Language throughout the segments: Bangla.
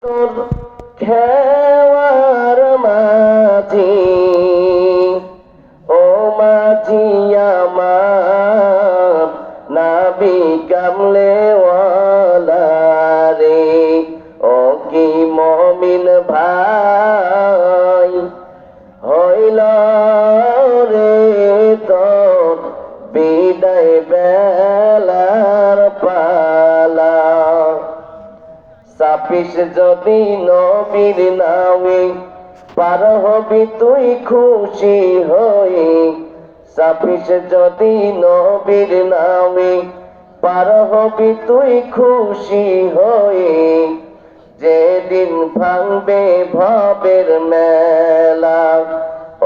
তোর খেওয়ার মাঝি ও মাঝি আমার নাবি কামলে রে ও কি মমিন ভাই হইল রে তোর বিদায় বেলার পালা সাপিস যদি নবীর নামে পার হবি তুই খুশি হয়ে সাপিস যদি নবীর নামে পার হবি তুই খুশি হয়ে যেদিন ভাঙবে ভবের মেলা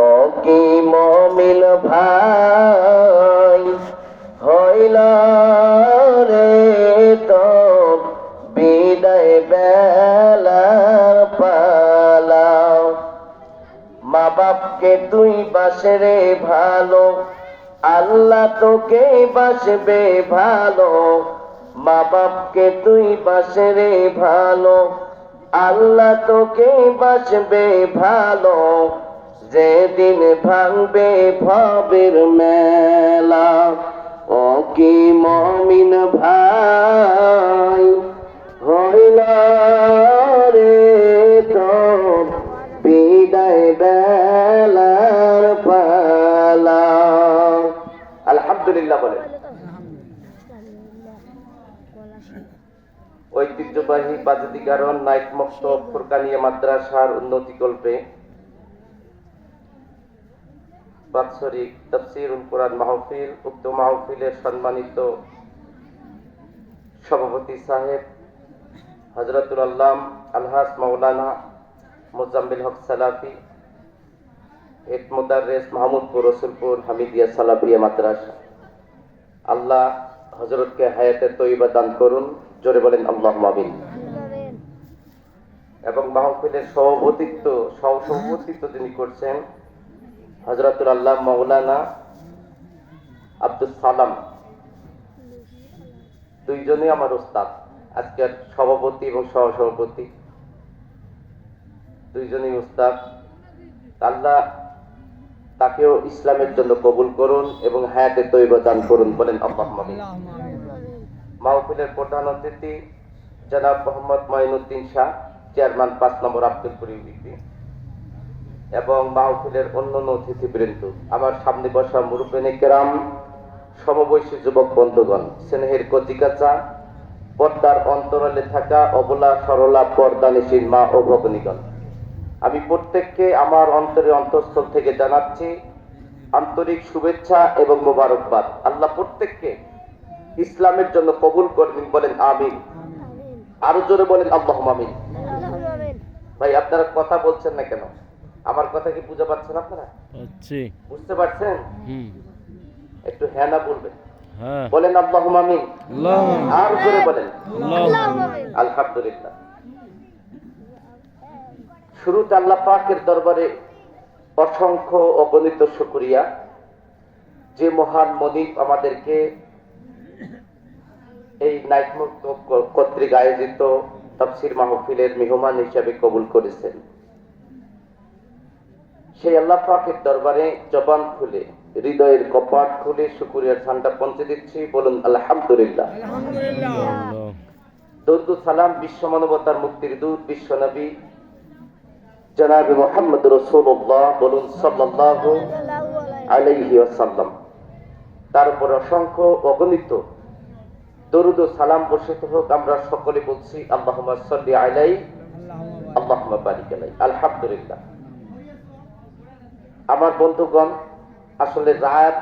ও কি মমিন ভাই হইল রে তোর বিদায় বেলার পালা মা বাপকে তুই বাসে রে ভালো আল্লাহ তোকে বাসবে ভালো মা বাপকে তুই বাসে রে ভালো আল্লাহ তোকে বাসবে ভালো যেদিন ভাঙবে ভবের মেলা ও কি মমিন ভাই হইল রে তোর বিদায় বেলার পালা। আলহামদুলিল্লাহ বলে ঐতিহ্যবাহী বাজুদিগারণ নাইট মক্তব ফুরকানিয়া মাদ্রাসার উন্নতিকল্পে বাৎসরিক তাফসীরুল কোরআন মাহফিল উক্ত মাহফিলের সম্মানিত সভাপতি সাহেব হযরতুল আল্লাম আলহাজ মাওলানা মুজাম্মিল হক সালাফি হেড মুদাররিস মাহমুদপুর রসুলপুর হামিদিয়া সালাফিয়া মাদ্রাসা, আল্লাহ হযরতকে হায়াতে তয়্যিবা দান করুন, জোরে বলেন আল্লাহুম্মা আমিন। এবং মাহফিলের সভাপতিত্ব যিনি করছেন হযরতুল আল্লাহ মাওলানা আব্দুস সালাম, দুইজনই আমার উস্তাদ, আজকের সভাপতি এবং সহসভাপতি দুইজনই উস্তাদ। আল্লাহ তাকেও ইসলামের জন্য কবুল করুন এবং হায়াতে তয়্যিবা দান করুন, বলেন আল্লাহুম্মা আমিন। মাহফিলের প্রধান অতিথি জনাব মোহাম্মদ মঈনুদ্দিন শাহ, চেয়ারম্যান 5 নম্বর আব্দুলপুর ইউপি, এবং মাহফিলের অন্যান্য অতিথিবৃন্দ, আমার সামনে বসা মুরব্বিনে কেরাম, সমবয়সী যুবক বন্ধুগণ, স্নেহের কচিকাচা, পর্দার অন্তরালে থাকা অবলা সরলা পর্দানিসীন মা ও ভগ্নীগণ, আমি প্রত্যেককে আমার অন্তরের অন্তঃস্থল থেকে জানাচ্ছি আন্তরিক শুভেচ্ছা এবং মোবারকবাদ। আল্লাহ প্রত্যেককে ইসলামের জন্য কবুল করবেন, বলেন আমিন। আরো জোরে বলেন আল্লাহুম্মা আমিন। ভাই আপনারা কথা বলছেন না কেন? আমার কথা কি বুঝতে পারছেন আপনারা? বুঝতে পারছেন? একটু হ্যাঁ না বলবেন, বলেন আল্লাহুম্মা আমিন। আর জোরে বলেন আলহামদুলিল্লাহ। শুরুতে আল্লাহ পাকের দরবারে অসংখ্য অগণিত শুকরিয়া, যে মহান মনিব আমাদেরকে এই নাইট মক্তব কর্তৃক আয়োজিত তাফসীর মাহফিলের মেহমান হিসেবে কবুল করেছেন। সেই আল্লাহ পাকের দরবারে জবান খুলে, হৃদয়ের কপাট খুলে শুকরিয়ার ঝান্ডা পৌঁছে দিচ্ছি, বলুন আলহামদুলিল্লাহ। দরুদ ও সালাম বিশ্ব মানবতার মুক্তির দূত বিশ্ব নবী জনাব মুহাম্মদ রাসূলুল্লাহ, বলুন সাল্লাল্লাহু আলাইহি ওয়াসাল্লাম, তার উপর অসংখ্য অগণিত দরুদ ও সালাম বর্ষিত হোক। আমরা সকলে বলছি আল্লাহুম্মা সাল্লি আলাইহি আল্লাহুম্মা বারিক আলাইহি। আলহামদুলিল্লাহ। আমার বন্ধুগণ, আসলে রাত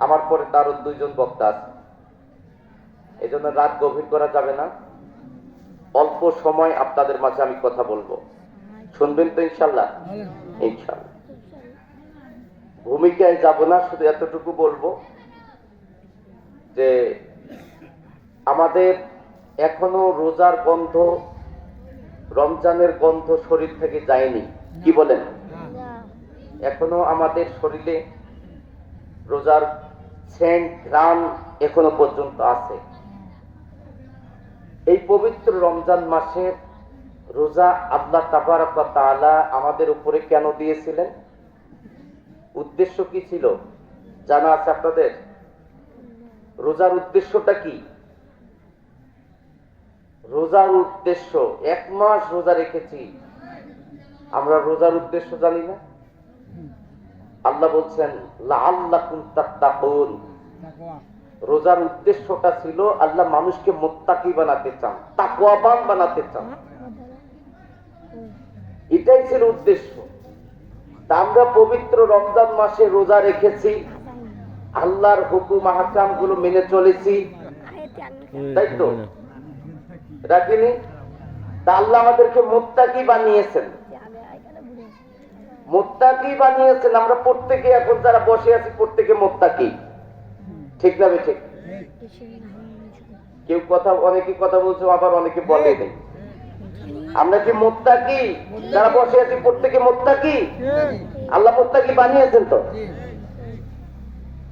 আমার পরে তারও 2 জন বক্তা আছে, এই জন্য রাত গভীর করা যাবে না। অল্প সময় আপনাদের মাঝে আমি কথা বলবো, শুনবেন তো ইনশাআল্লাহ? ইনশাআল্লাহ। ভূমিকায় যাব না, শুধু এতটুকু বলবো যে আমাদের এখনো রোজার গন্ধ, রমজানের গন্ধ শরীর থেকে যায়নি, কি বলেন? এখনো আমাদের শরীরে রোজার সেন্ট ঘ্রাণ এখনো পর্যন্ত আছে। এই পবিত্র রমজান মাসের রোজা আল্লাহ তাবারক ওয়া তাআলা আমাদের উপরে কেন দিয়েছিলেন? উদ্দেশ্য কি ছিল জানা আছে আপনাদের? রোজার উদ্দেশ্যটা কি? রোজার উদ্দেশ্য, 1 মাস রোজা রেখেছি, আমরা রোজার উদ্দেশ্য জানি না? আল্লাহ বলছেন লাআল্লাকুম তাত্তাকুন। রোজার উদ্দেশ্যটা ছিল আল্লাহ মানুষকে মুত্তাকি বানাতে চান, তাকওয়াবান বানাতে চান, এটাই ছিল উদ্দেশ্য। তা আমরা পবিত্র রমজান মাসে রোজা রেখেছি, আল্লাহর হুকুম আহকাম গুলো মেনে চলেছি, তাই তো? রাখিনি? তা আল্লাহ আমাদেরকে মুত্তাকি বানিয়েছেন, মুত্তাকি বানিয়েছেন। আমরা প্রত্যেকে এখন যারা বসে আছি প্রত্যেকে মুত্তাকি, ঠিক না ঠিক? কেউ কথা, অনেকে কথা বলছে, আবার অনেকে বলে নেই। আমরা কি মুত্তাকি? যারা বসে আছি প্রত্যেকে মুত্তাকি? আল্লাহ মুত্তাকি বানিয়েছেন তো?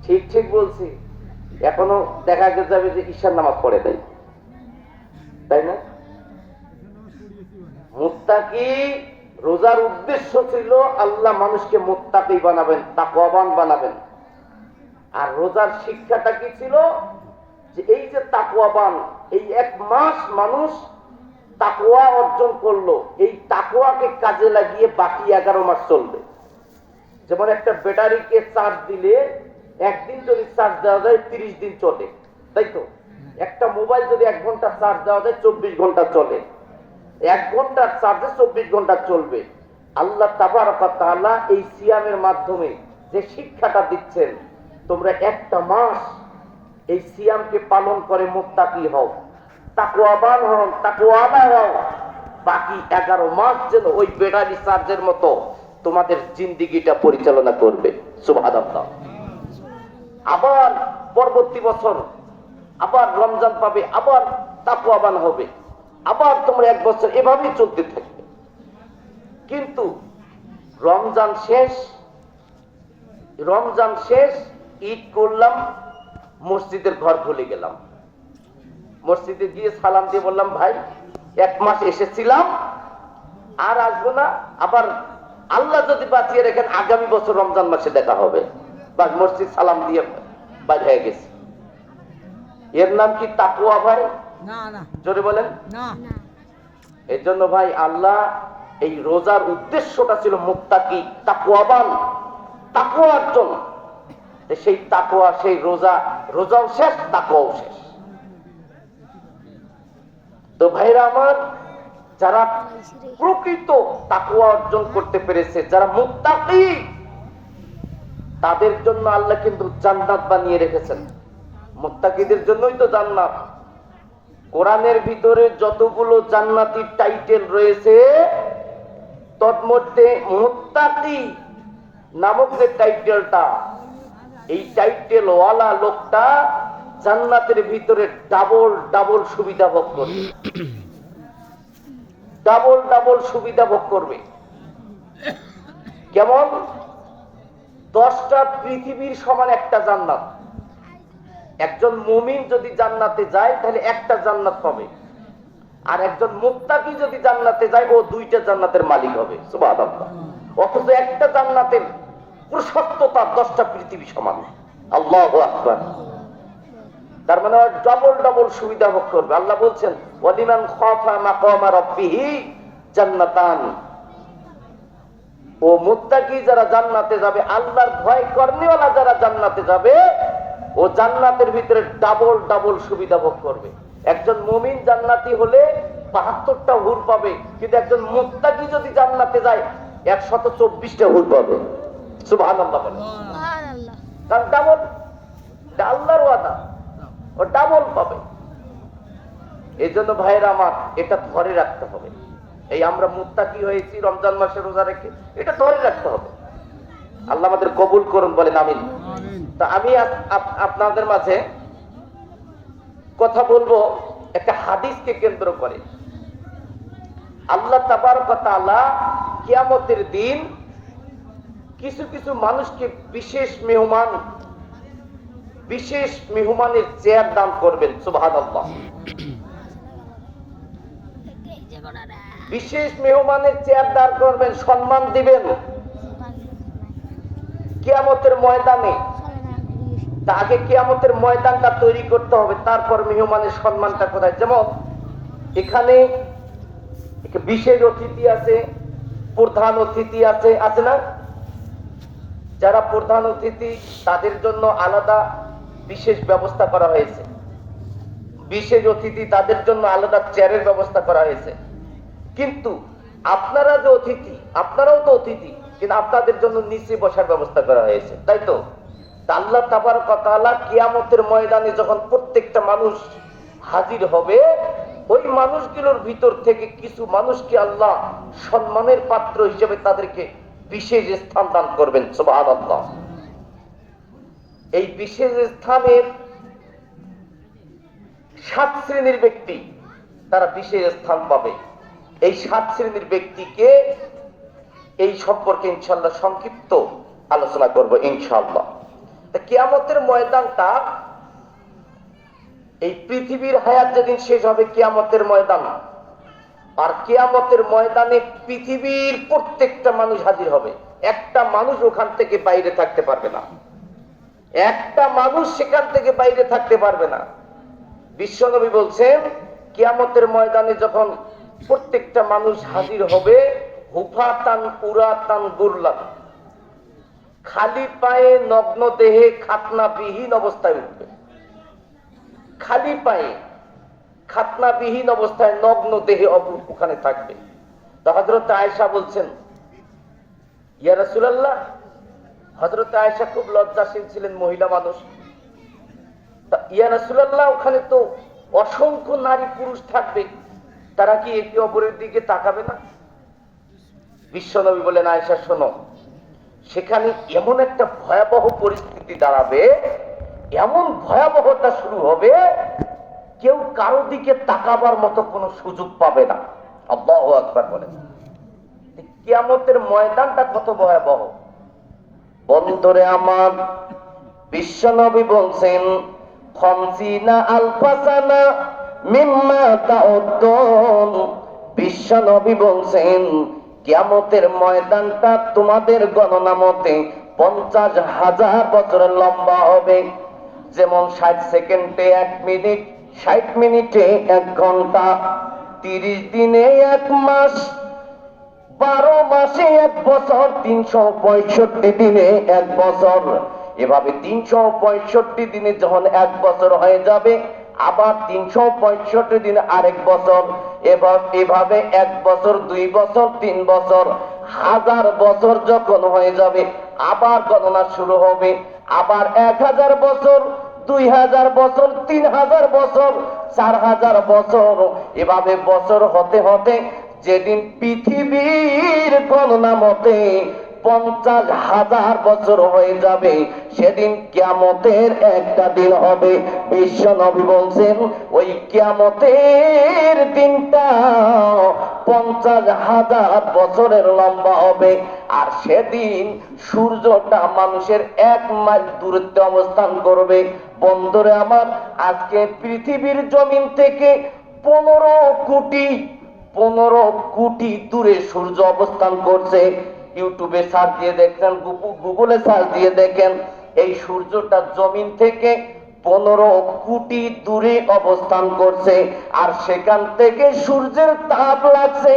ঠিক ঠিক বলছি। এখনো দেখা যাবে যে ঈশার নামাজ পড়ে দেয়, তাই না? মুত্তাকি, রোজার উদ্দেশ্য ছিল আল্লাহ মানুষকে মুত্তাকি বানাবেন, তাকওয়াবান বানাবেন। আর রোজার শিক্ষাটা কি ছিল? যে এই যে তাকওয়াবান, এই 1 মাস মানুষ তাকওয়া অর্জন করলো, এই তাকওয়াকে কাজে লাগিয়ে বাকি 11 মাস চলবে। যেমন একটা ব্যাটারিকে চার্জ দিলে একদিন যদি চার্জ দেওয়া যায় 30 দিন চলে, তাই তো? একটা মোবাইল যদি 1 ঘন্টা চার্জ দেওয়া যায় 24 ঘন্টা চলে। 1 ঘন্টার চার্জে 24 ঘন্টা চলবে। আল্লাহ তাবারক ওয়া তাআলা এই সিয়ামের মাধ্যমে যে শিক্ষাটা দিচ্ছেন, তোমরা 1টা মাস এই সিয়ামকে পালন করে মুত্তাকি হও, তাকওয়াবান হও, তাকওয়ালা হও। বাকি 11 মাস যেন ওই ব্যাটারি চার্জের মতো তোমাদের জিন্দেগিটা পরিচালনা করবে। সুবহানাল্লাহ। আবার পরবর্তী বছর আবার রমজান পাবে, আবার তাকওয়াবান হবে, আবার তোমরা 1 বছর এভাবেই চলতে থাকবে। কিন্তু রমজান শেষ, ঈদ করলাম, মসজিদের ঘর ভুলে গেলাম, মসজিদে গিয়ে সালাম দিয়ে বললাম ভাই 1 মাস এসেছিলাম আর আসবো না, আবার আল্লাহ যদি বাঁচিয়ে রেখেন আগামী বছর রমজান মাসে দেখা হবে, বা মসজিদ সালাম দিয়ে বাইর হয়ে গেছে। এর নাম কি তাকওয়া ভাই? না না, জোরে বলেন না। এর জন্য ভাই আল্লাহ এই রোজার উদ্দেশ্যটা ছিল মুত্তাকি, তাকওয়াবান, তাকওয়া অর্জন। সেই তাকওয়া, সেই রোজাও শেষ, তাকওয়াও শেষ। তো ভাইরা আমার, যারা প্রকৃত তাকওয়া অর্জন করতে পেরেছে, যারা মুত্তাকি, তাদের জন্য আল্লাহ কিন্তু জান্নাত বানিয়ে রেখেছেন। মুত্তাকিদের জন্যই তো জান্নাত। কোরআনের ভিতরে যতগুলো জান্নাতি টাইটেল রয়েছে, তন্মধ্যে মুত্তাকি নামক যে টাইটেলটা, এই টাইটেল ওয়ালা লোকটা জান্নাতের ভিতরে ডাবল সুবিধা ভোগ করবে, ডাবল সুবিধা ভোগ করবে। কেমন? 10টা পৃথিবীর সমান একটা জান্নাত। একজন মুমিন যদি জান্নাতে যায় তাহলে একটা জান্নাত পাবে, আর একজন মুত্তাকি যদি জান্নাতে যায় ও 2টা জান্নাতের মালিক হবে। সুবহানাল্লাহ। অথচ একটা জান্নাতের প্রশস্ততা 10টা পৃথিবী সমান। আল্লাহু আকবার। তার মানে ডাবল সুবিধা ভোগ করবে। আল্লাহ বলছেন ওয়ালিমান খাফা মাকামা রাব্বিহি জান্নাতান। ও মুত্তাকি যারা জান্নাতে যাবে, আল্লাহর ভয় কর্মীওয়ালা যারা জান্নাতে যাবে, ও জান্নাতের ভিতরে ডাবল সুবিধা ভোগ করবে। একজন মুমিন জান্নাতি হলে 72টা হুর পাবে, কিন্তু একজন মুত্তাকি যদি জান্নাতে যায় 124টা হুর পাবে। সুবহানাল্লাহ বলেন। সুবহানাল্লাহ। কারণ ডাবল, আল্লাহর ওয়াদা, ও ডাবল পাবে। এই জন্য ভাইরা আমার, এটা ধরে রাখতে হবে। এই আমরা মুত্তাকি হয়েছি রমজান মাসে রোজা রেখে, এটা ধরে রাখতে হবে। আল্লাহ আমাদের কবুল করুন, বলেন আমিন। তা আমি আপনাদের মাঝে কথা বলবো একটা হাদিসকে কেন্দ্র করে। আল্লাহ তাবারক ওয়া তাআলা কিয়ামতের দিন কিছু কিছু মানুষকে বিশেষ মেহমানের চেয়ার দান করবেন। সুবহানাল্লাহ। বিশেষ মেহমানের চেয়ার দাঁড় করবেন, সম্মান দিবেন কিয়ামতের ময়দানে। তা আগে কিয়ামতের ময়দানটা তৈরি করতে হবে, তারপর মেহমানের সম্মানটা কোথায়। যেমন এখানে বিশেষ অতিথি আছে, প্রধান অতিথি আছে, আছে না? যারা প্রধান অতিথি তাদের জন্য আলাদা বিশেষ ব্যবস্থা করা হয়েছে, বিশেষ অতিথি তাদের জন্য আলাদা চেয়ারের ব্যবস্থা করা হয়েছে। কিন্তু আপনারা যে অতিথি, আপনারাও তো অতিথি, কিন্তু আপনাদের জন্য নিচে বসার ব্যবস্থা করা হয়েছে, তাই তো? আল্লাহ তাবারক ওয়া তাআলা কিয়ামতের ময়দানে যখন প্রত্যেকটা মানুষ হাজির হবে, ওই মানুষগুলোর ভিতর থেকে কিছু মানুষকে আল্লাহ সম্মানের পাত্র হিসেবে তাদেরকে বিশেষ স্থান দান করবেন। সুবহানাল্লাহ। এই বিশেষ স্থানের 7 শ্রেণীর ব্যক্তি তারা বিশেষ স্থান পাবে। এই 7 শ্রেণীর ব্যক্তিকে এই সম্পর্কে ইনশাআল্লাহ সংক্ষিপ্ত আলোচনা করব ইনশাআল্লাহ। কিয়ামতের ময়দানটা, এই পৃথিবীর হায়াত যেদিন শেষ হবে কিয়ামতের ময়দান, আর কিয়ামতের ময়দানে পৃথিবীর প্রত্যেকটা মানুষ হাজির হবে। একটা মানুষ ওখান থেকে বাইরে থাকতে পারবে না, একটা মানুষ সেখান থেকে বাইরে থাকতে পারবে না। বিশ্বনবী বলছেন কিয়ামতের ময়দানে যখন প্রত্যেকটা মানুষ হাজির হবে, হুফাতান উরাতান গুরলান, খালি পায়ে নগ্ন দেহে খাতনাবিহীন অবস্থায় উঠবে। খালি পায়ে খাতনাবিহীন অবস্থায় নগ্ন দেহে ওখানে থাকবে। তো হযরত আয়েশা বলছেন, ইয়া রাসূলুল্লাহ, হযরত আয়েশা খুব লজ্জাশীল ছিলেন, মহিলা মানুষ। ইয়া রাসূলুল্লাহ, ওখানে তো অসংখ্য নারী পুরুষ থাকবে, তারা কি একে অপরের দিকে তাকাবে না? বিশ্বনবী বলেন, আয়েশা শোনো, সেখানে এমন একটা ভয়াবহ পরিস্থিতি দাঁড়াবে, এমন ভয়াবহতা শুরু হবে, কেউ কারো দিকে তাকাবার মতো কোনো সুযোগ পাবে না। আল্লাহু আকবার বলেন। কিয়ামতের ময়দানটা কত ভয়াবহ। বন্ধুরে আমার, বিশ্বনবী বলছেন, খামসিনা আলফা সানা মিম্মা তাউদ্দুন। বিশ্বনবী বলছেন কিয়ামতের ময়দানটা তোমাদের গণনা মতে 50,000 বছরের লম্বা হবে। যেমন 60 সেকেন্ডে 1 মিনিট, 60 মিনিটে 1 ঘন্টা, 30 দিনে 1 মাস, 12 মাসে 1 বছর, 365 দিনে 1 বছর। এভাবে 365 দিনে যখন 1 বছর হয়ে যাবে, আবার 365 দিনে আরেক বছর, এভাবে 1 বছর, 2 বছর, 3 বছর, 1000 বছর যখন হয়ে যাবে, আবার গণনা শুরু হবে। আবার 1000 বছর, 2000 বছর, 3000 বছর, 4000 বছর, এভাবে বছর হতে হতে যেদিন পৃথিবীর গণনা মতে 50,000 বছর হয়ে যাবে, সেদিন কিয়ামতের একটা দিন হবে। বিশ্ব নবী বলছেন ওই কিয়ামতের দিনটা 50,000 বছরের লম্বা হবে। আর সেদিন সূর্যটা মানুষের 1 মাইল দূরত্বে অবস্থান করবে। বন্ধুরে আমার, আজকে পৃথিবীর জমিন থেকে 15 কোটি দূরে সূর্য অবস্থান করছে। ইউটিউবে সার্চ দিয়ে দেখেন, গুগলে সার্চ দিয়ে দেখেন, এই সূর্যটা জমিন থেকে 15 কোটি দূরে অবস্থান করছে। আর সেখান থেকে সূর্যের তাপ লাগছে।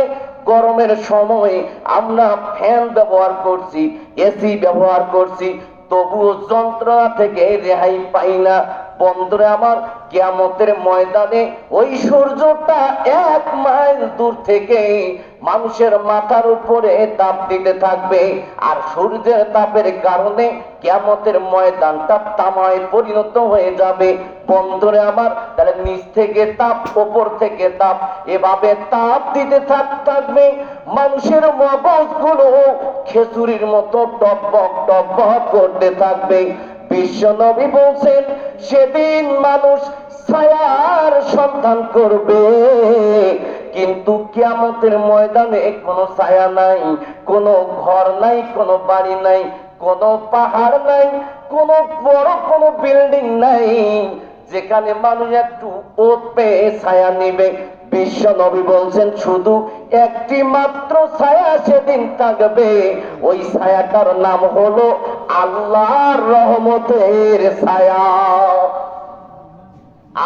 গরমের সময় আমরা ফ্যান ব্যবহার করছি, এসি ব্যবহার করছি, তবুও যন্ত্রণা থেকে রেহাই পাই না। বন্ধুরা আমার, কিয়ামতের ময়দানে ওই সূর্যটা 1 মাইল দূর থেকে মানুষের মাথার উপরে তাপ দিতে থাকবে। আর সূর্যের তাপের কারণে কিয়ামতের ময়দানটা তামায় পরিণত হয়ে যাবে। বন্ধুরা আমার, তাহলে নিচ থেকে তাপ, উপর থেকে তাপ, এভাবে তাপ দিতে থাকবে। মানুষের মগজগুলো খেজুরির মতো টকবক টকবক করতে থাকবে। বিশ্ব নবী বলছেন সেদিন মানুষ ছায়ার সন্ধান করবে, কিন্তু কিয়ামতের ময়দানে কোনো ছায়া নাই, কোনো ঘর নাই, কোনো বাড়ি নাই, কোনো পাহাড় নাই, কোনো বড় কোনো বিল্ডিং নাই যেখানে মানুষ একটু ওত পেয়ে ছায়া নিবে। বিশ্ব নবী বলছেন শুধু একটি মাত্র ছায়া সেদিন থাকবে, ওই ছায়াটার নাম হলো আল্লাহর রহমতের ছায়া।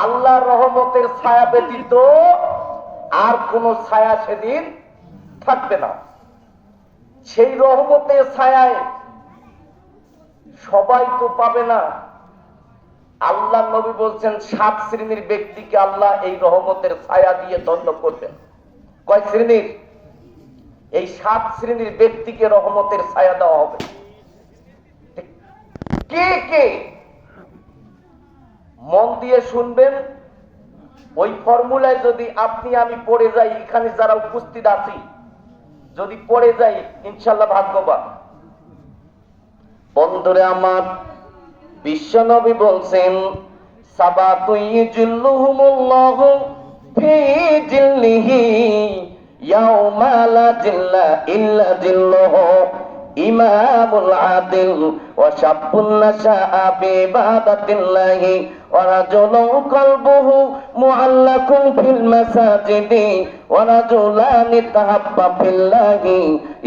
আল্লাহর রহমতের ছায়া ব্যতীত আর কোন ছায়া সেদিন থাকবে না। সেই রহমতের ছায়ায় সবাই তো পাবে না। আল্লাহ নবী বলছেন 7 শ্রেণীর ব্যক্তিকে আল্লাহ এই রহমতের ছায়া দিয়ে ধন্য করবেন। কয় শ্রেণীর? এই 7 শ্রেণীর ব্যক্তিকে রহমতের ছায়া দেওয়া হবে। কে কে? মন দিয়ে শুনবেন। ওই ফর্মুলায় যদি আপনি আমি পড়ে যাই, এখানে যারা উপস্থিত আছি যদি পড়ে যাই, ইনশাল্লাহ ভাগ্যবান। বন্ধুরে আমার, বিশ্ব নবী বলছেন সাবাতু ইজল্লুহুমুল্লাহু ফি জিল্লিহি ইয়াউমা লা জিল্লা ইল্লা জিল্লুহু, ইমামুল আদিল ওয়া শাব্বুন নাশাআ বিইবাদাতিল্লাহি ওয়া রাজুলুন কলবুহু মুআল্লাকুন ফিল মাসাজিদি ওয়া রাজুলানি তাহাব্বা ফিল্লাহি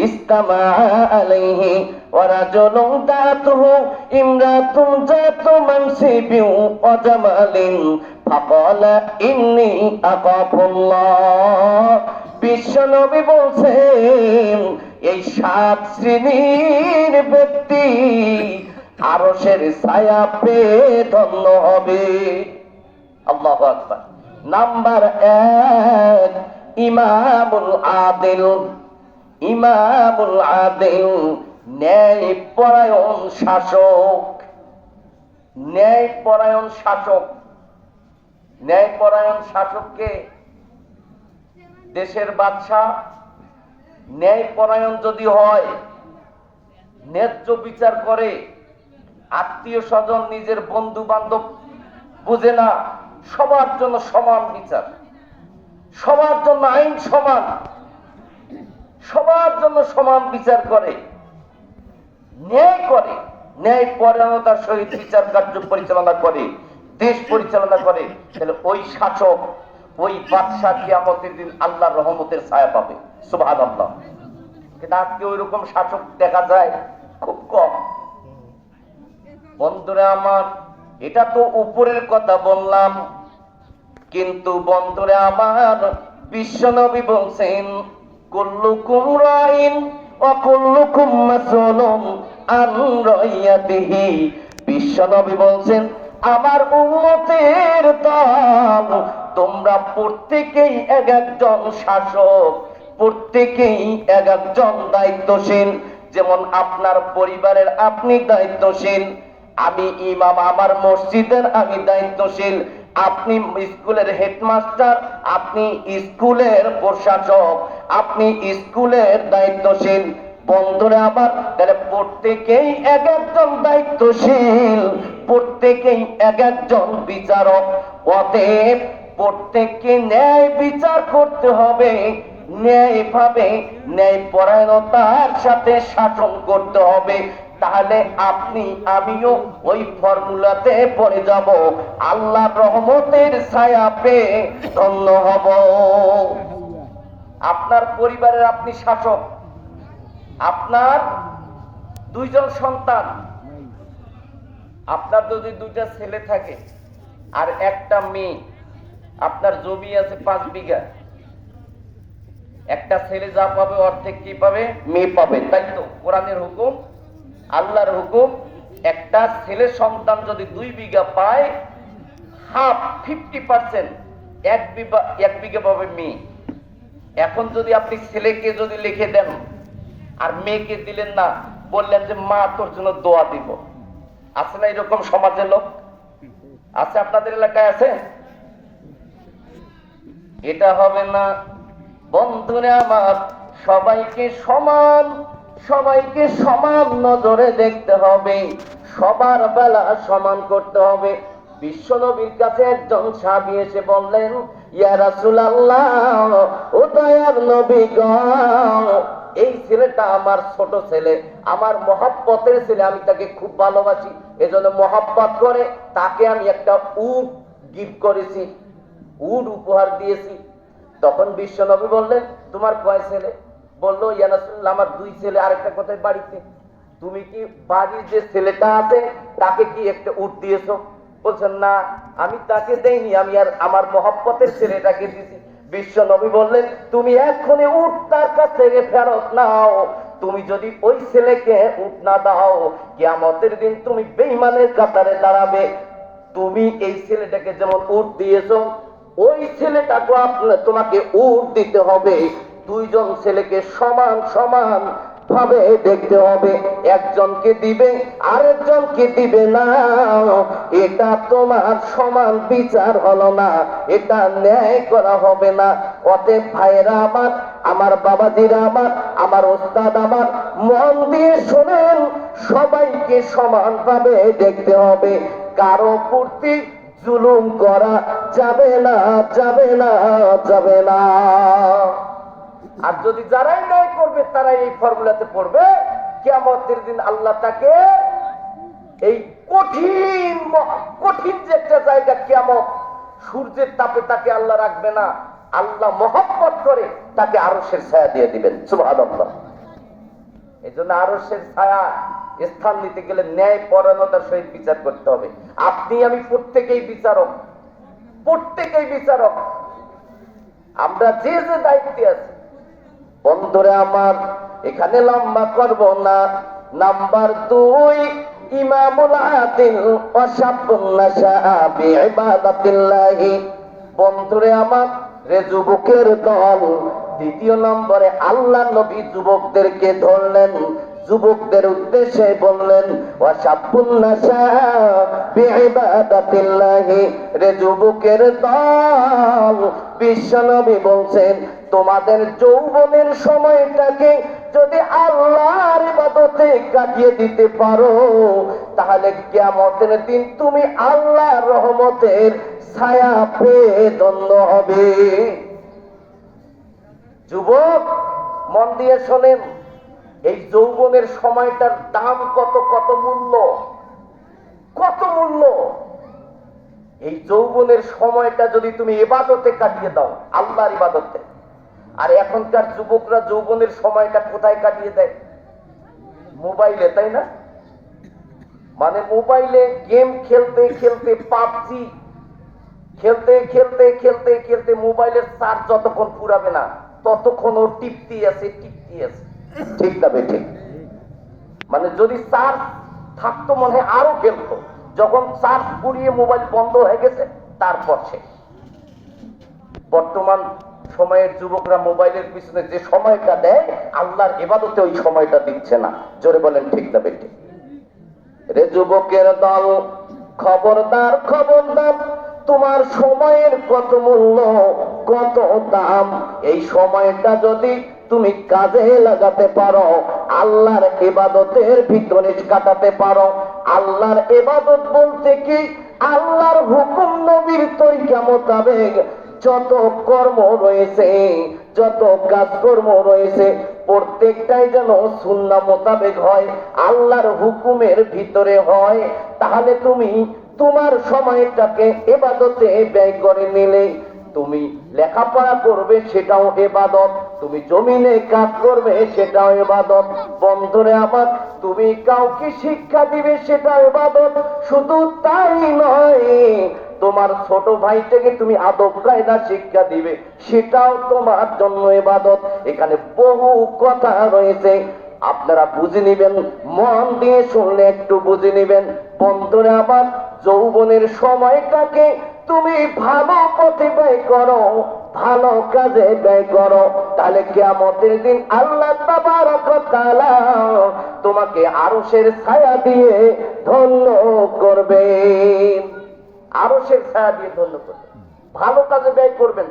ইসতামাআ আলাইহি ওয়া রাজুলুন দাতুহু ইমরাতুন জাতু মানসিবিন ওয়া জামালিন ফাকালা ইন্নী আকাফুল্লাহ। বিশ্ব নবী বলছেন এই 7 শ্রেণীর ব্যক্তি আরশের ছায়া পেয়ে ধন্য হবে। আল্লাহু আকবার। নাম্বার 1, ইমামুল আদিল। ইমামুল আদিল, ন্যায়পরায়ণ শাসক। ন্যায়পরায়ণ শাসক। ন্যায়পরায়ণ শাসককে দেশের বাদশা ন্যায়পরায়ণ যদি হয়, ন্যায্য বিচার করে, আত্মীয় স্বজন নিজের বন্ধু বান্ধব বুঝে না, সবার জন্য সমান বিচার, সবার জন্য আইন সমান, সবার জন্য সমান বিচার করে, ন্যায় করে, ন্যায় পরায়ণতার সহিত বিচার কার্য পরিচালনা করে, দেশ পরিচালনা করে, তাহলে ওই শাসক, ওই বাদশা কিয়ামতের দিন আল্লাহর রহমতের ছায়া পাবে। সুবহানাল্লাহ। কিন্তু আজকে ওই রকম শাসক দেখা যায় খুব কম। বন্ধুরা আমার, এটা তো উপরের কথা বললাম, কিন্তু বন্ধুরা আমার, বিশ্বনবী বলছেন কুল্লুকুম রাইন ওয়া কুল্লুকুম মাসউলুন আন রাইয়াতিহি। বিশ্বনবী বলছেন আমার উম্মতের দল, তোমরা প্রত্যেকেই এক একজন শাসক, প্রত্যেকেই এক একজন দায়িত্বশীল। যেমন আপনার পরিবারের আপনি দায়িত্বশীল, আমি ইমাম, আমার মসজিদের আমি দায়িত্বশীল, আপনি স্কুলের হেডমাস্টার, আপনি স্কুলের প্রশাসক, আপনি স্কুলের দায়িত্বশীল। বন্ধুরা আমার, তাহলে প্রত্যেকেই এক একজন দায়িত্বশীল, প্রত্যেকেই এক একজন বিচারক। অতএব প্রত্যেককে ন্যায় বিচার করতে হবে, ন্যায়ভাবে, ন্যায় পরায়ণতার সাথে শাসন করতে হবে। তাহলে আপনি আমিও ওই ফর্মুলাতে পড়ে যাব, আল্লাহর রহমতের ছায়া পেয়ে ধন্য হব। আপনার পরিবারের আপনি শাসক, আপনার 2 জন সন্তান, আপনার যদি 2টা ছেলে থাকে আর একটা মেয়ে, আপনার জমি আছে 5 বিঘা, একটা ছেলে যা পাবে অর্ধেক কি পাবে? মেয়ে পাবে, তাই তো? কোরআনের হুকুম, আল্লাহর হুকুম। একটা ছেলে সন্তান যদি 2 বিঘা পায়, হাফ 50%, 1 বিঘা পাবে মেয়ে। এখন যদি আপনি ছেলেকে যদি লিখে দেন আর মেয়েকে দিলেন না, বললেন যে মা তোর জন্য দোয়া দিব, আছে না এরকম সমাজের লোক? আছে? আপনাদের এলাকায় আছে? এটা হবে না। বন্ধুরা আমার, সবাইকে সমান, সবাইকে সমান নজরে দেখতে হবে, সবার বেলা সমান করতে হবে। বিশ্বনবীর কাছে একজন সাহাবী এসে বললেন, ইয়া রাসূলুল্লাহ, ও দয়ার নবী গো, এই ছেলেটা আমার ছোট ছেলে, আমার মহব্বতের ছেলে, আমি তাকে খুব ভালোবাসি, এজন্য মহব্বত করে তাকে আমি একটা উট গিফট করেছি, উট উপহার দিয়েছি। তখন বিশ্বনবী বললেন, তোমার কয় ছেলে? বললো, ইয়া রাসূলুল্লাহ, আমার 2 ছেলে, আরেকটা কোথায়? বাড়িতে। তুমি কি বাড়ির যে ছেলেটা আছে তাকে কি একটা উট দিয়েছো? বলছেন, না, আমি তাকে দেইনি, আমি আর আমার মহব্বতের ছেলেটাকে দিয়েছি। বিশ্বনবী বললেন, তুমি এক্ষুনি উট তার কাছ থেকে ফেরত নাও। তুমি যদি ওই ছেলেকে উট না দাও, কিয়ামতের দিন তুমি বেঈমানের কাতারে দাঁড়াবে। তুমি এই ছেলেটাকে যেমন উট দিয়েছো, ওই ছেলেটাকে তোমাকে উট দিতে হবে। 2 জন ছেলেকে সমান সমান ভাবে দেখতে হবে। একজনকে দিবে, আরেকজনকে দিবে না। এটা তোমার সমান বিচার হলো না, এটা ন্যায় করা হবে না। অতএব ভাইরা আমার, আমার বাবাজিরা আমার, আমার ওস্তাদ আমার, মন দিয়ে শোনেন, সবাইকে সমানভাবে দেখতে হবে। কারো প্রতি জুলুম করা যাবে না, যাবে না, যাবে না। আর যদি যারাই ন্যায় করবে তারাই এই ফর্মুলাতে পড়বে, কিয়ামতের দিন আল্লাহ তাকে এই কঠিন কঠিন যে একটা জায়গা কিয়ামত, সূর্যের তাপে তাকে আল্লাহ রাখবে না, আল্লাহ মহব্বত করে তাকে আরশের ছায়া দিয়ে দিবেন। সুবহানাল্লাহ। এই জন্য আরশের ছায়া স্থান নিতে গেলে ন্যায় পরায়ণতার সহিত বিচার করতে হবে। আপনি আমি প্রত্যেকেই বিচারক, প্রত্যেকেই বিচারক। আমরা যে যে দায়িত্বে আছি, বন্ধুরা আমার, এখানে লম্বা করব না। নাম্বার 2, ইমামুল আদিল ওয়া শাবুন নাশা বিইবাদাতিল্লাহি। বন্ধুরা আমার, রে যুবকের দল, 2 নম্বরে আল্লাহ নবী যুবকদেরকে ধরলেন, যুবকদের উদ্দেশ্যে বললেন, ওয়া শাবুন নাশা বিইবাদাতিল্লাহি। রে যুবকের দল, বিশ্বনবী বলছেন, তোমাদের যৌবনের সময়টাকে যদি আল্লাহর ইবাদতে কাটিয়ে দিতে পারো, তাহলে কিয়ামতের দিন তুমি আল্লাহর রহমতের ছায়া পেয়ে ধন্য হবে। যুবক, মন দিয়ে শোনেন, এই যৌবনের সময়টার দাম কত, কত মূল্য, কত মূল্য। এই যৌবনের সময়টা যদি তুমি ইবাদতে কাটিয়ে দাও, আল্লাহর ইবাদতে। আর এখনকার যুবকরা যৌবনের সময়টা কোথায় কাটিয়ে দেয়? মোবাইলে, তাই না? মানে মোবাইলে গেম খেলতে খেলতে, পাবজি খেলতে খেলতে খেলতে খেলতে মোবাইলের চার্জ যতক্ষণ পুরাবে না ততক্ষণ ও টিপতি আছে, টিপতি আছে। ঠিক না বেঠিক? মানে যদি চার্জ থাকতো মনে হয় আরো খেলতো, যখন চার্জ পুড়িয়ে মোবাইল বন্ধ হয়ে গেছে তারপর শেষ। বর্তমান সময়ের যুবকরা মোবাইলের পিছনে যে সময়টা দেয়, আল্লাহর ইবাদতে ওই সময়টা দিচ্ছে না। জোরে বলেন ঠিক না বেঠিক? রে যুবকের দল, খবরদার, খবরদার, তোমার সময়ের কত মূল্য, কত দাম। এই সময়টা যদি তুমি কাজে লাগাতে পারো, আল্লাহর ইবাদতের ভিতরে কাটাতে পারো। আল্লাহর ইবাদত বলতে কি? আল্লাহর হুকুম, নবীর তরিকা মোতাবেক যত কর্ম রয়েছে, যত কাজকর্ম রয়েছে, প্রত্যেকটাই যেন সুন্নাহ মোতাবেক হয়, আল্লাহর হুকুমের ভিতরে হয়। তাহলে তুমি তোমার সময়টাকে ইবাদতে ব্যয় করে নিলে, তুমি লেখাপড়া করবে সেটাও ইবাদত, তুমি জমিনে কাজ করবে সেটাও ইবাদত। বন্ধুরে আমার, তুমি কাউকে শিক্ষা দিবে সেটাও ইবাদত। শুধু তাই নয়, তোমার ছোট ভাইটাকে তুমি আদব কায়দা শিক্ষা দিবে সেটাও তোমার জন্য ইবাদত। এখানে বহু কথা রয়েছে, আপনারা বুঝে নিবেন, মন দিয়ে শুনলে একটু বুঝে নিবেন। বন্ধুরা আমার, যৌবনের সময়টাকে তুমি ভালো পথে ব্যয় করো, ভালো কাজে ব্যয় করো, তাহলে কিয়ামতের দিন আল্লাহ তাবারক ওয়া তাআলা তোমাকে আরশের ছায়া দিয়ে ধন্য করবেন। আরশের ছায়া দিয়ে ধন্য করবেন, ভালো কাজে ব্যয় করবেন।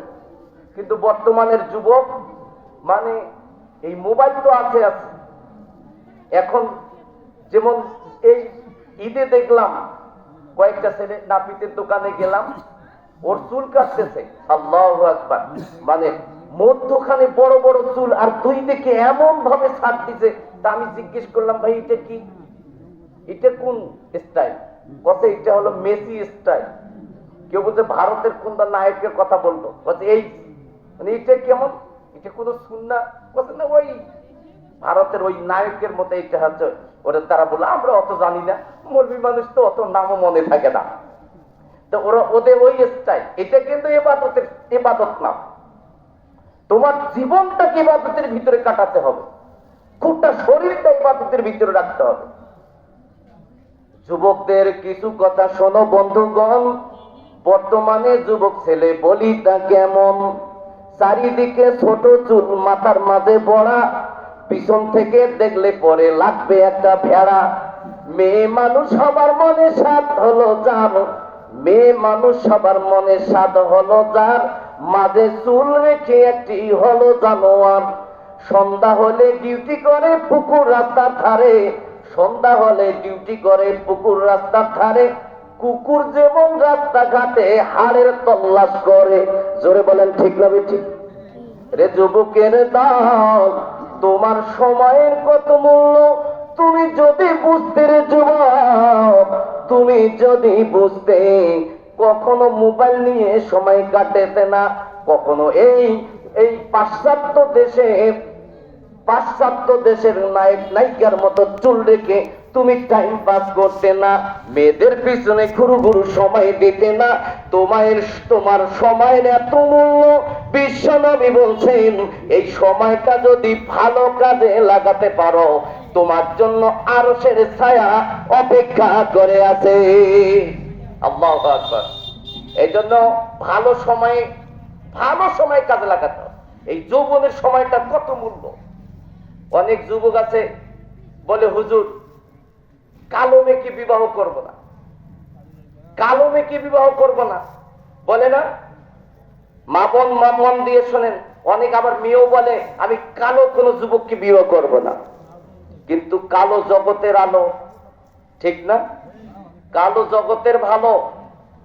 কিন্তু বর্তমানের যুবক, মানে এই মোবাইল তো আছে আছে। এখন যেমন এই ঈদে দেখলাম কয়েকটা ছেলে, নাপিতের দোকানে গেলাম, ওর চুল কাটতেছে, আল্লাহু আকবার, মানে মধ্যখানে বড় বড় চুল আর 2 দিকে এমন ভাবে ছাড় দিছে। তা আমি জিজ্ঞেস করলাম, ভাই এটা কি, এটা কোন স্টাইল? কথা, এটা হলো মেসি স্টাইল। কেউ বলছে ভারতের কোন নায়কের কথা বলতো, বলছে এই মানে এটা কেমন, এটা কোন সুন্নাহ বলছে না, ওই ভারতের ওই নায়কের মতো এটা হচ্ছে। ওরা তারা বললো আমরা অত জানি না, মৌলবী মানুষ তো অত নামও মনে থাকে না, তো ওরা ওদের ওই স্টাইল। এটা কিন্তু ইবাদত না। তোমার জীবনটাকে ইবাদতের ভিতরে কাটাতে হবে, গোটা শরীরটা ইবাদতের ভিতরে রাখতে হবে। যুবকদের কিছু কথা শোনো বন্ধুগণ, বর্তমানে যুবক ছেলে বলিটা কেমন, চারিদিকে ছোট চুল, মাথার মাঝে বড়া, পিছন থেকে দেখলে পরে লাগবে একটা ভেড়া। মেয়ে মানুষ সবার মনে স্বাদ হলো যার, মেয়ে মানুষ সবার মনে স্বাদ হলো যার, মাঝে চুল রেখে একটি হলো জানোয়ার। সন্ধ্যা হলে ডিউটি করে পুকুর রাস্তার ধারে, সন্ধ্যা হলে ডিউটি করে পুকুর রাস্তার ধারে, কুকুর যেমন রাস্তাঘাটে হাড়ের তল্লাশ করে। জোরে বলেন ঠিক না ঠিক? রে যুবকের দল, তোমার সময়ের কত মূল্য তুমি যদি বুঝতে, রে যুবক তুমি যদি বুঝতে, কখনো মোবাইল নিয়ে সময় কাটেতে না, কখনো এই পাশ্চাত্য দেশের নায়িকার মতো চুল রেখে তুমি টাইম পাস করতে না, মেয়েদের পিছনে ঘুরু ঘুরু সময় দিতে না। তোমার সময়ের এত মূল্য, বিশ্বনবী বলছেন এই সময়টা যদি ভালো কাজে লাগাতে পারো, তোমার জন্য আরশের ছায়া অপেক্ষা করে আছে। আল্লাহু আকবার। এই জন্য ভালো সময় কাজে লাগাতে হবে। এই যৌবনের সময়টা কত মূল্য। অনেক যুবক আছে বলে হুজুর কালো মেয়েকে বিবাহ করব না, কালো মেয়েকে বিবাহ করব না, বলে না? মা বোন মন দিয়ে শোনেন, অনেক আবার মেয়েও বলে আমি কালো কোন যুবককে বিবাহ করব না। কিন্তু কালো জগতের আলো, ঠিক না? কালো জগতের ভালো।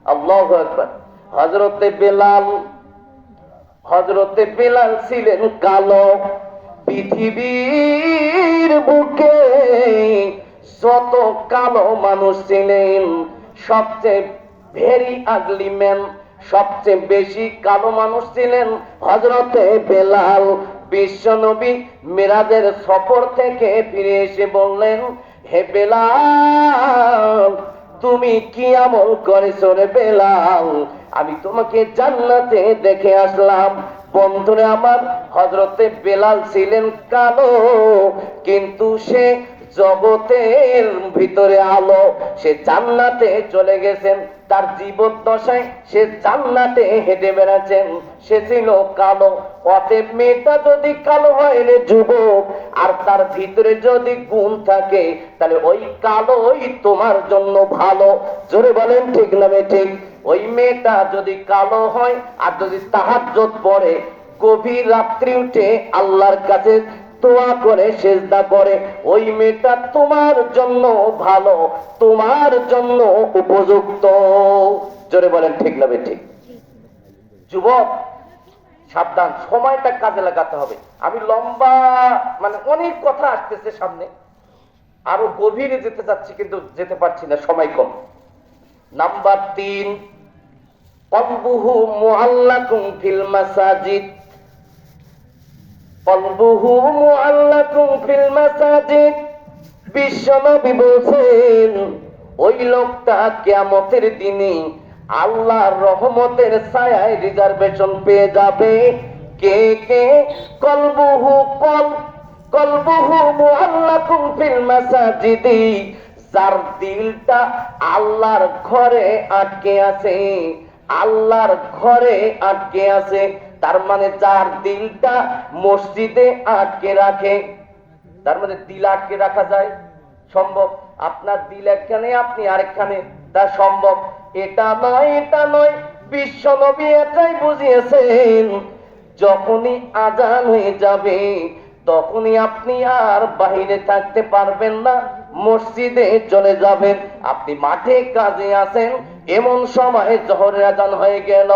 আল্লাহু আকবার। হযরতে বেলাল ছিলেন কালো। পৃথিবীর বুকে যত কালো মানুষ ছিলেন, সবচেয়ে ভেরি আগলি ম্যান, সবচেয়ে বেশি কালো মানুষ ছিলেন হযরতে বেলাল। বিশ্বনবী মিরাজের সফর থেকে ফিরে এসে বললেন, হে বেলাল তুমি কি আমল করেছো রে বেলাল, আমি তোমাকে জান্নাতে দেখে আসলাম। বন্ধুরে আমার, হযরতে বেলাল ছিলেন কালো, কিন্তু সে জগতের ভিতরে আলো। সে জান্নাতে চলে গেছেন, তার জীবন দশায় সে জান্নাতে হেঁটে বেড়াচ্ছেন। সে ছিল কালো। অতএব মেয়েটা যদি কালো হয় রে যুবক, আর তার ভিতরে যদি গুণ থাকে, তাহলে ওই কালোই তোমার জন্য ভালো। জোরে বলেন ঠিক না ঠিক? ওই মেয়েটা যদি কালো হয় আর যদি তাহাজ্জুদ পড়ে, গভীর রাত্রি উঠে আল্লাহর কাছে দোয়া করে সেজদা করে, ওই মেয়েটা তোমার জন্য ভালো, তোমার জন্য উপযুক্ত। জোরে বলেন ঠিক না ঠিক? যুবক সাবধান, সময়টা কাজে লাগাতে হবে। আমি লম্বা অনেক কথা আসতেছে সামনে, আরো গভীরে যেতে চাচ্ছি কিন্তু যেতে পারছি না, সময় কম। নাম্বার 3, কলবুহু মুআল্লাকুম ফিল মাসাজিদ। কলবুহু মুআল্লাকুম ফিল মাসাজিদ। বিশ্বনবী বলেন ওই লোকটা কিয়ামতের দিনে আল্লাহর রহমতের ছায়ায় রিজার্ভেশন পেয়ে যাবে। কে কে? কলবুহু মুআল্লাকুম ফিল মাসাজিদি। যার দিলটা আল্লাহর ঘরে আটকে আছে, আল্লাহর ঘরে আটকে আছে, তার মানে যার দিলটা মসজিদে আটকে রাখে। তার মানে দিল আটকে রাখা যায়? সম্ভব? আপনার দিল একখানে, আপনি আরেকখানে, তা সম্ভব? এটা নয়। বিশ্বনবী এটাই বুঝিয়েছেন, যখনই আজান হয়ে যাবে তখনই আপনি আর বাহিরে থাকতে পারবেন না, মসজিদে চলে যাবেন। আপনি মাঠে কাজে আছেন, এমন সময় জোহরের আজান হয়ে গেল,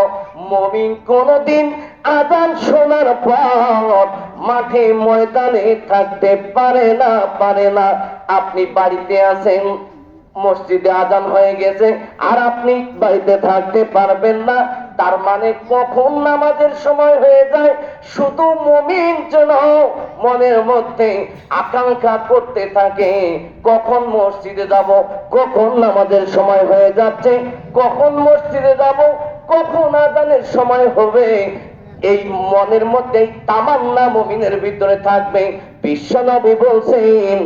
মুমিন কোনদিন আজান শোনার পর মাঠে ময়দানে থাকতে পারে না। আপনি বাড়িতে আছেন, মসজিদে আজান হয়ে গেছে আর আপনি বাড়িতে থাকতে পারবেন না, তার মানে কখন নামাজের সময় হয়ে যায় শুধু মুমিন যেন মনের মধ্যে আকাঙ্ক্ষা করতে থাকে, কখন মসজিদে যাব, কখন নামাজের সময় হয়ে যাচ্ছে, কখন মসজিদে যাব, কখন আজানের সময় হবে। এই মনের মধ্যে তামান্না মুমিনের ভিতরে থাকবে। বিশ্বনবী বলছেন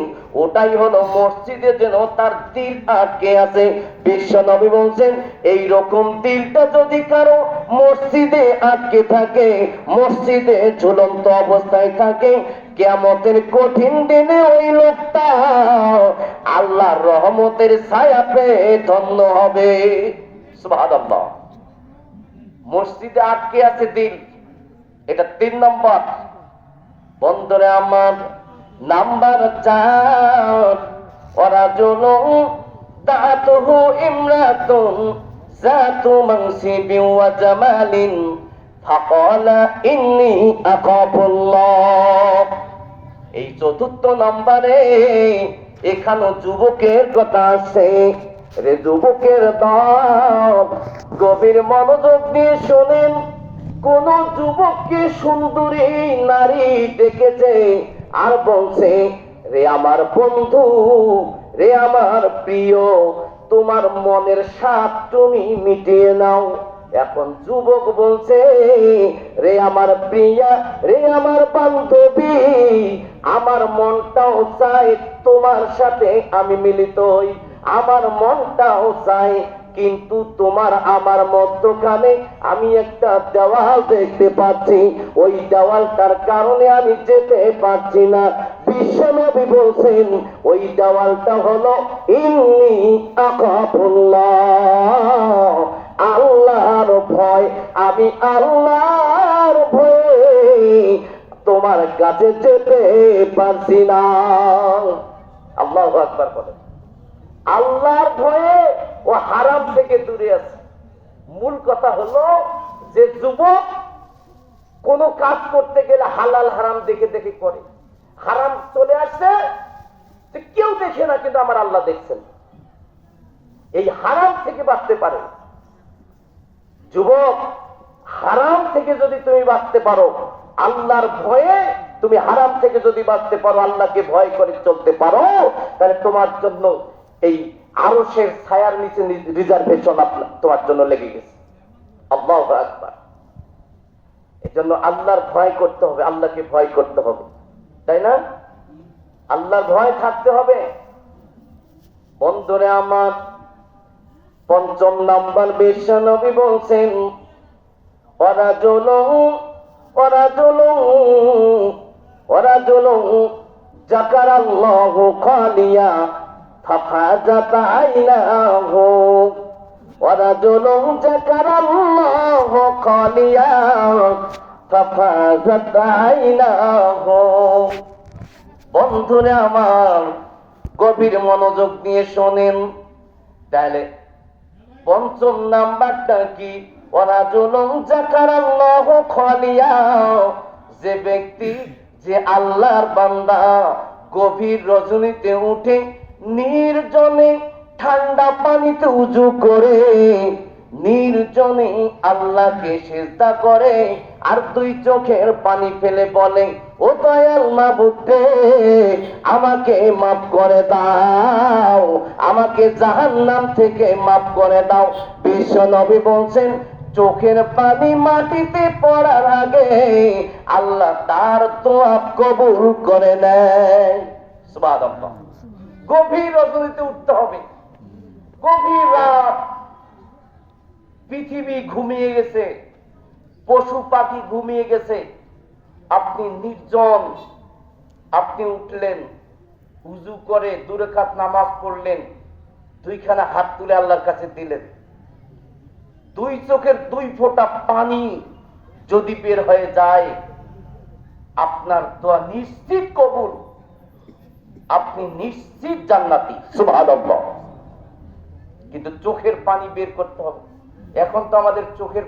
ওটাই হলো মসজিদে যেন তার দিল আটকে আছে। বিশ্বনবী বলছেন এই রকম দিলটা যদি কারো মসজিদে আটকে থাকে, মসজিদে ঝুলন্ত অবস্থায় থাকে, কিয়ামতের কঠিন দিনে ওই লোকটা আল্লাহর রহমতের ছায়া পেয়ে ধন্য হবে। সুবহানাল্লাহ। মসজিদে আটকে আছে দিল, এটা 3 নম্বর। বন্ধুরে আমার, নাম্বার 4, ওয়ারাজুলুন দাআতুহু ইমরাতুন যাতু মানসিবিন ওয়া জামালিন ফাকালা ইন্নী আখাফুল্লাহ। এই 4র্থ নম্বরে এখানে যুবকের কথা আছে। রে যুবকের দল, গভীর মনোযোগ দিয়ে শোনেন। কোন যুবককে সুন্দরী নারী দেখেছে আর বলছে, রে আমার বন্ধু, রে আমার প্রিয়, তোমার মনের স্বাদ তুমি মিটিয়ে নাও। এখন যুবক বলছে, রে আমার প্রিয়া, রে আমার বান্ধবী, আমার মনটাও চাই তোমার সাথে আমি মিলিত হই, আমার মনটাও চাই, কিন্তু তোমার আমার মধ্যখানে আমি একটা দেওয়াল দেখতে পাচ্ছি, ওই দেওয়ালটার কারণে আমি যেতে পারছি না। বিশ্বনবী বলছেন ওই দেওয়ালটা হলো ইন্নী আখাফুল্লাহ, আল্লাহর ভয়। আমি আল্লাহর ভয়ে তোমার কাছে যেতে পারছি না। আল্লাহু আকবার বলেন। আল্লাহর ভয়ে ও হারাম থেকে দূরে আছে। মূল কথা হলো যে যুবক কোন কাজ করতে গেলে হালাল হারাম দেখে দেখে করে, হারাম চলে আসছে কেউ দেখে না কিন্তু আমার আল্লাহ দেখছেন, এই হারাম থেকে বাঁচতে পারে। যুবক, হারাম থেকে যদি তুমি বাঁচতে পারো, আল্লাহর ভয়ে তুমি হারাম থেকে যদি বাঁচতে পারো, আল্লাহকে ভয় করে চলতে পারো, তাহলে তোমার জন্য এই আরশের ছায়ার নিচে রিজার্ভেশন তোমার জন্য লেগে গেছে। আল্লাহু আকবার। এজন্য আল্লাহর ভয় করতে হবে, আল্লাহকে ভয় করতে হবে, তাই না? আল্লাহর ভয় থাকতে হবে। বন্ধুরে আমার, 5ম নাম্বার বিশ্বনবী বলছেন, ওয়ারাজুলুন যাকারাল্লাহু খালিয়া ফাফাজাত আইনাহু, ওয়ারাজুলুন যাকারাল্লাহু খালিয়া ফাফাজাত আইনাহু। বন্ধুরে আমার, গভীর মনোযোগ দিয়ে শোনেন। তাহলে 5ম নাম্বারটা কি? ওয়ারাজুলুন যাকারাল্লাহু খালিয়া, যে ব্যক্তি, যে আল্লাহর বান্দা গভীর রজনীতে উঠে নির্জনে ঠান্ডা পানিতে উজু করে, নির্জনে আল্লাহকে সিজদা করে, আর 2 চোখের পানি ফেলে বলে, ও দয়াল মাবুদ, আমাকে মাফ করে দাও, আমাকে জাহান্নাম থেকে মাফ করে দাও। বিশ্বনবী বলছেন চোখের পানি মাটিতে পড়ার আগে আল্লাহ তার দোয়া কবুল করে নেয়। সুবহানাল্লাহ। গভীর রজনীতে উঠতে হবে, গভীর রাত, পৃথিবী ঘুমিয়ে গেছে, পশু পাখি ঘুমিয়ে গেছে, আপনি নির্জন, আপনি উঠলেন, উজু করে 2 রাকাত নামাজ পড়লেন, 2খানা হাত তুলে আল্লাহর কাছে দিলেন, 2 চোখের 2 ফোঁটা পানি যদি বের হয়ে যায়, আপনার দোয়া নিশ্চিত কবুল, আপনি নিশ্চিত জান্নাতি। সুবহানাল্লাহ। কিন্তু চোখের পানি বের করতে হবে। এখন তো আমাদের চোখের